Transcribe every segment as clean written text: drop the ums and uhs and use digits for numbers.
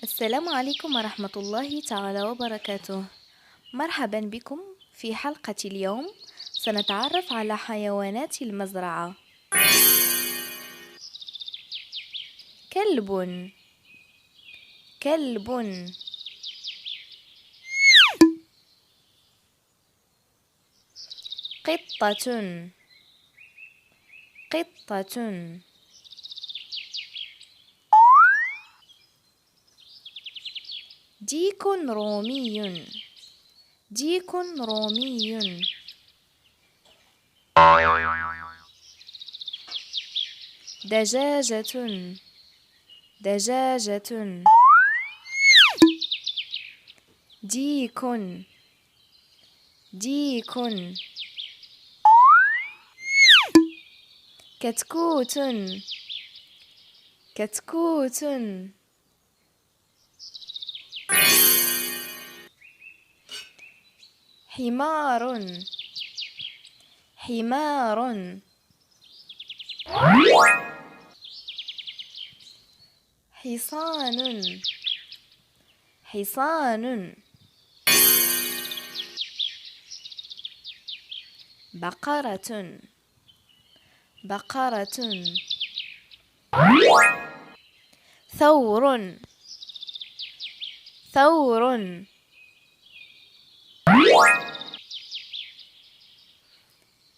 السلام عليكم ورحمة الله تعالى وبركاته. مرحبا بكم في حلقة اليوم. سنتعرف على حيوانات المزرعة. كلب كلب قطة قطة ديك رومي ديك رومي دجاجة دجاجة ديك ديك كتكوت كتكوت حمار حمار حصان حصان بقرة بقرة ثور ثور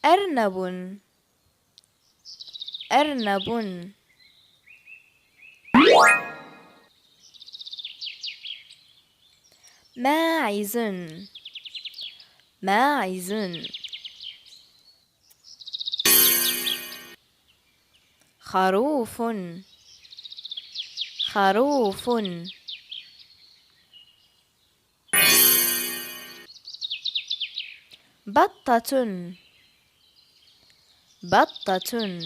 أرنب أرنب ماعز ماعز خروف خروف بطة بطة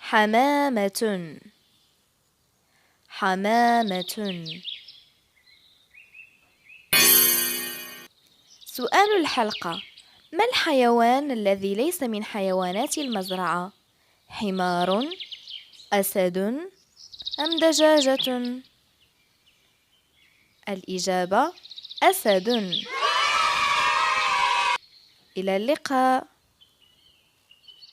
حمامة حمامة. سؤال الحلقة: ما الحيوان الذي ليس من حيوانات المزرعة؟ حمار، أسد، أم دجاجة؟ الإجابة أسد. إلى اللقاء.